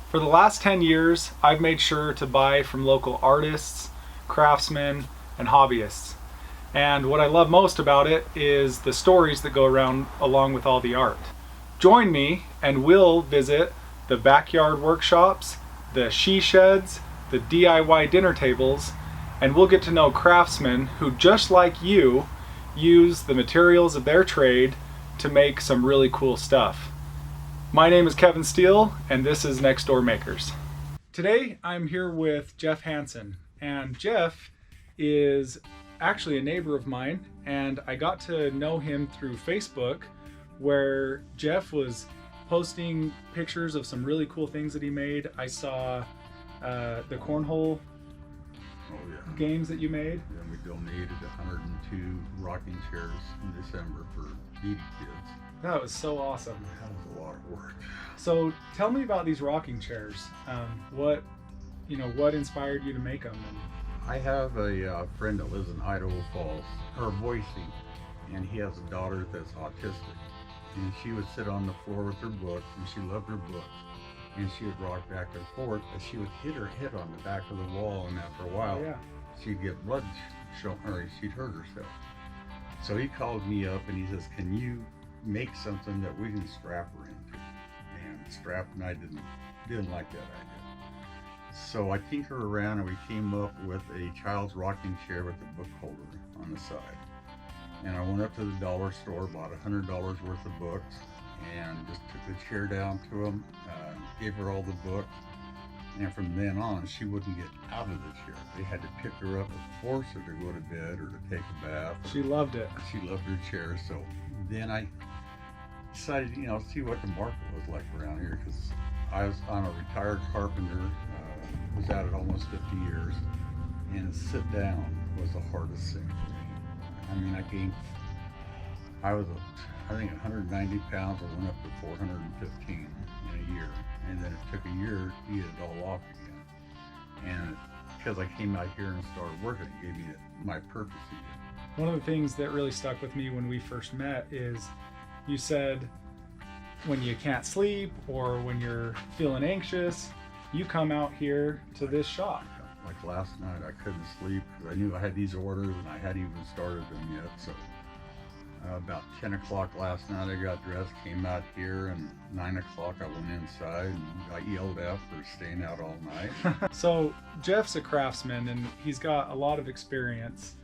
For the last 10 years, I've made sure to buy from local artists, craftsmen, and hobbyists. And what I love most about it is the stories that go around along with all the art. Join me and we'll visit the backyard workshops, the she sheds, the DIY dinner tables, and we'll get to know craftsmen who, just like you, use the materials of their trade to make some really cool stuff. My name is Kevin Steele, and this is NextDoorMakers. Today I'm here with Jeff Hansen, and Jeff is actually a neighbor of mine, and I got to know him through Facebook, where Jeff was posting pictures of some really cool things that he made. I saw the cornhole games that you made. And we donated 102 rocking chairs in December for needy kids. That was so awesome. That was a lot of work. So tell me about these rocking chairs. What inspired you to make them? I have a friend that lives in Idaho Falls, or Boise, and he has a daughter that's autistic. And she would sit on the floor with her books, and she loved her books. And she would rock back and forth, but she would hit her head on the back of the wall, and after a while, she'd get blood or she'd hurt herself. So he called me up and he says, "Can you make something that we can strap her into?" And strap, and I didn't like that idea. So I tinkered around and we came up with a child's rocking chair with a book holder on the side. And I went up to the dollar store, bought $100 worth of books, and just took the chair down to them, gave her all the books, and from then on she wouldn't get out of the chair. They had to pick her up and force her to go to bed or to take a bath. She loved it. She loved her chair. So then I decided, see what the market was like around here, because I'm a retired carpenter, was at it almost 50 years, and sit down was the hardest thing for me. I mean, I was I think 190 pounds. I went up to 415 in a year, and then it took a year to get it all off again. And because I came out here and started working, it gave me my purpose again. One of the things that really stuck with me when we first met is you said when you can't sleep or when you're feeling anxious, you come out here to this shop. Like last night, I couldn't sleep because I knew I had these orders and I hadn't even started them yet. So about 10 o'clock last night, I got dressed, came out here, and 9 o'clock I went inside and got yelled at for staying out all night. So Jeff's a craftsman, and he's got a lot of experience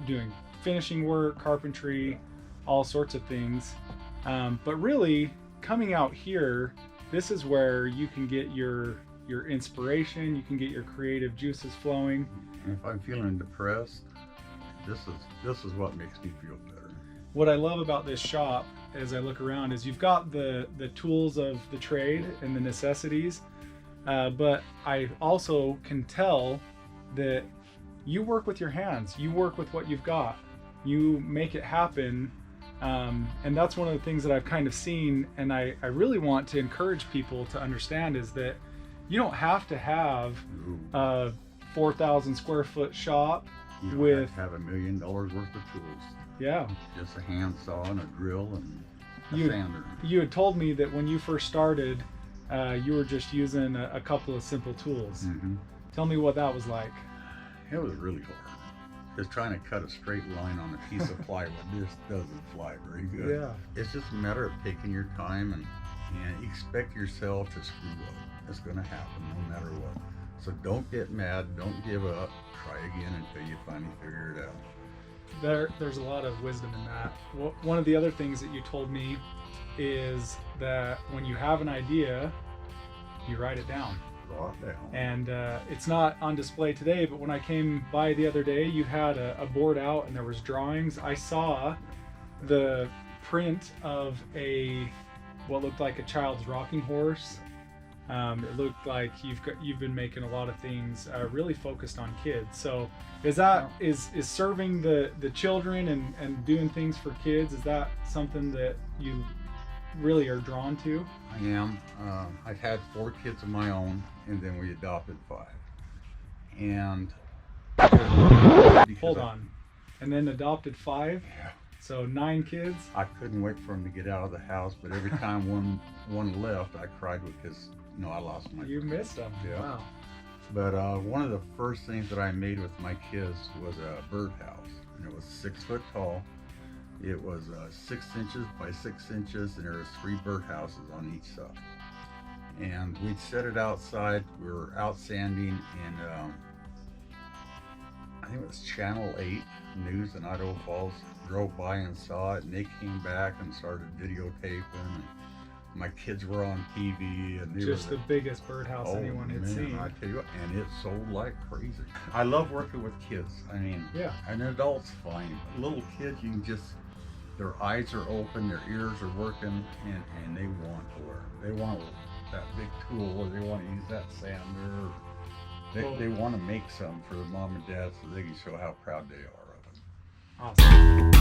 doing finishing work, carpentry, all sorts of things. But really, coming out here, this is where you can get your inspiration, you can get your creative juices flowing. And if I'm feeling depressed, this is what makes me feel better. What I love about this shop as I look around is you've got the tools of the trade and the necessities, but I also can tell that you work with your hands, you work with what you've got, you make it happen. And that's one of the things that I've kind of seen, and I really want to encourage people to understand, is that you don't have to have a 4,000 square foot shop with have $1 million worth of tools. Yeah. Just a handsaw and a drill and a sander. You had told me that when you first started, you were just using a couple of simple tools. Mm-hmm. Tell me what that was like. It was really hard. Just trying to cut a straight line on a piece of plywood just doesn't fly very good. Yeah. It's just a matter of taking your time and expect yourself to screw up. It's going to happen no matter what. So don't get mad, don't give up, try again until you finally figure it out. There's a lot of wisdom in that. One of the other things that you told me is that when you have an idea, you write it down. And it's not on display today, but when I came by the other day, you had a board out and there was drawings. I saw the print of what looked like a child's rocking horse. It looked like you've been making a lot of things really focused on kids. So is serving the children and doing things for kids, is that something that you really are drawn to? I am. I've had 4 kids of my own, and then we adopted 5. And hold on, and then adopted 5. Yeah. So 9 kids. I couldn't wait for him to get out of the house, but every time one left, I cried because No, I lost my. You missed them. Yeah. Wow. But one of the first things that I made with my kids was a birdhouse, and it was 6 foot tall. It was 6 inches by 6 inches, and there was 3 birdhouses on each side. And we'd set it outside. We were out sanding, and I think it was Channel 8 News in Idaho Falls drove by and saw it, and they came back and started videotaping. And my kids were on TV, and they Just were the biggest birdhouse anyone had seen. I tell you what, and it sold like crazy. I love working with kids. I mean, Yeah. an adult's fine, but little kids, you can just, their eyes are open, their ears are working, and they want to learn. They want that big tool, or they want to use that sander. They want to make some for the mom and dad so they can show how proud they are of it. Awesome.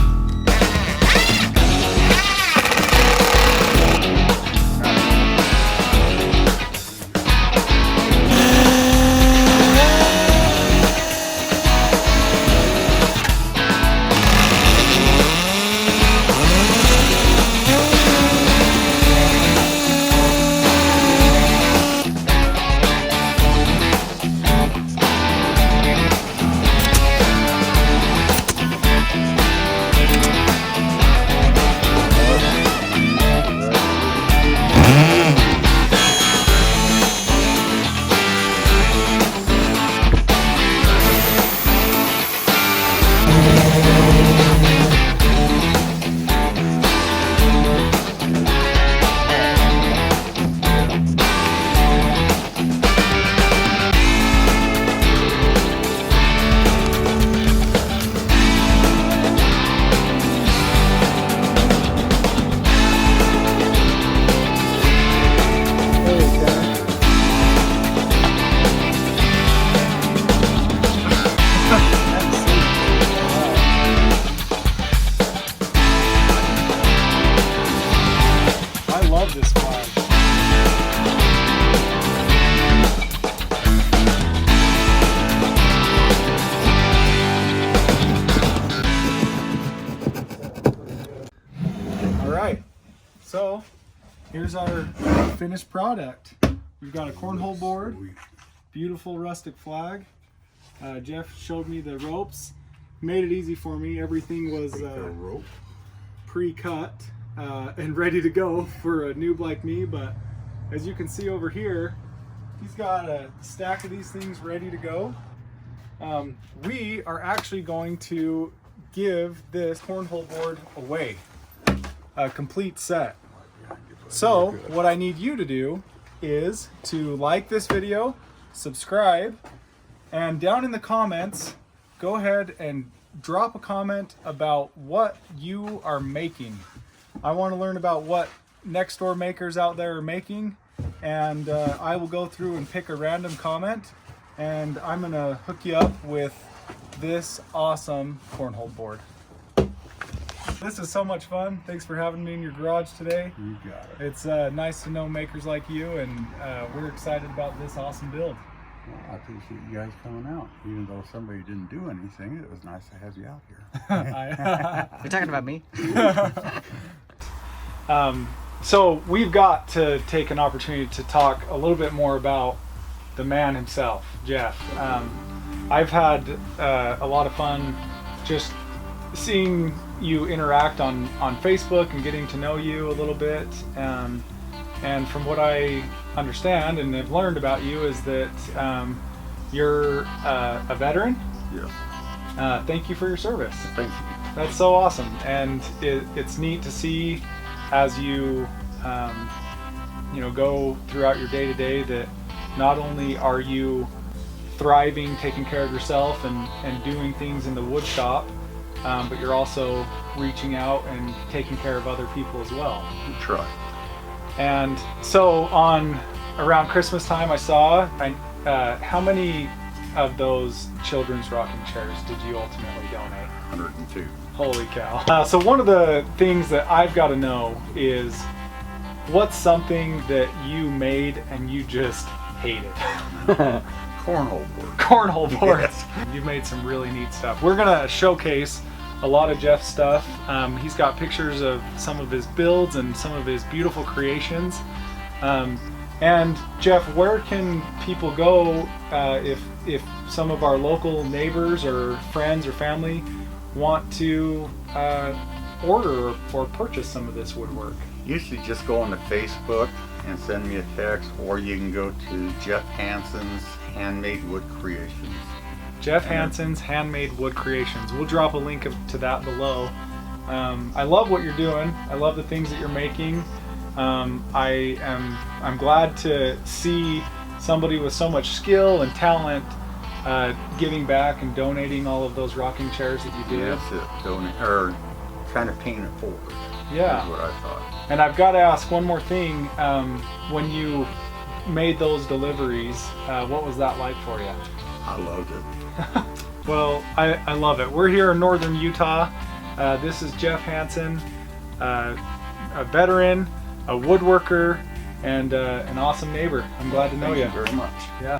This flag. All right, so here's our finished product. We've got a cornhole board, beautiful rustic flag. Jeff showed me the ropes, made it easy for me. Everything was pre-cut. And ready to go for a noob like me, but as you can see over here, he's got a stack of these things ready to go. We are actually going to give this cornhole board away, a complete set. So what I need you to do is to like this video, subscribe, and down in the comments, go ahead and drop a comment about what you are making. I want to learn about what NextDoorMakers out there are making, and I will go through and pick a random comment, and I'm going to hook you up with this awesome cornhole board. This is so much fun. Thanks for having me in your garage today. You got it. It's nice to know makers like you, and we're excited about this awesome build. Well, I appreciate you guys coming out. Even though somebody didn't do anything, it was nice to have you out here. You're talking about me? So we've got to take an opportunity to talk a little bit more about the man himself, Jeff. I've had a lot of fun just seeing you interact on Facebook and getting to know you a little bit. And from what I understand and have learned about you is that you're a veteran. Yes. Thank you for your service. Thank you. That's so awesome, and it's neat to see as you go throughout your day-to-day that not only are you thriving, taking care of yourself and doing things in the wood shop, but you're also reaching out and taking care of other people as well. We try. And so around Christmas time, I saw how many of those children's rocking chairs did you ultimately donate? 102. Holy cow. So one of the things that I've got to know is what's something that you made and you just hated? Cornhole board. Cornhole boards. Yes. You've made some really neat stuff. We're gonna showcase a lot of Jeff's stuff. He's got pictures of some of his builds and some of his beautiful creations. And Jeff, where can people go if some of our local neighbors or friends or family want to order or purchase some of this woodwork? Usually just go on to Facebook and send me a text, or you can go to Jeff Hansen's Handmade Wood Creations. Jeff Hansen's Handmade Wood Creations. We'll drop a link to that below. I love what you're doing. I love the things that you're making. I'm glad to see somebody with so much skill and talent giving back and donating all of those rocking chairs that you do. Yes, or kind of paying it forward. Yeah. Is what I thought. And I've got to ask one more thing. When you made those deliveries, what was that like for you? I loved it. Well, I love it. We're here in northern Utah. This is Jeff Hansen, a veteran, a woodworker, and an awesome neighbor. I'm glad to know you. Thank you very much. Yeah.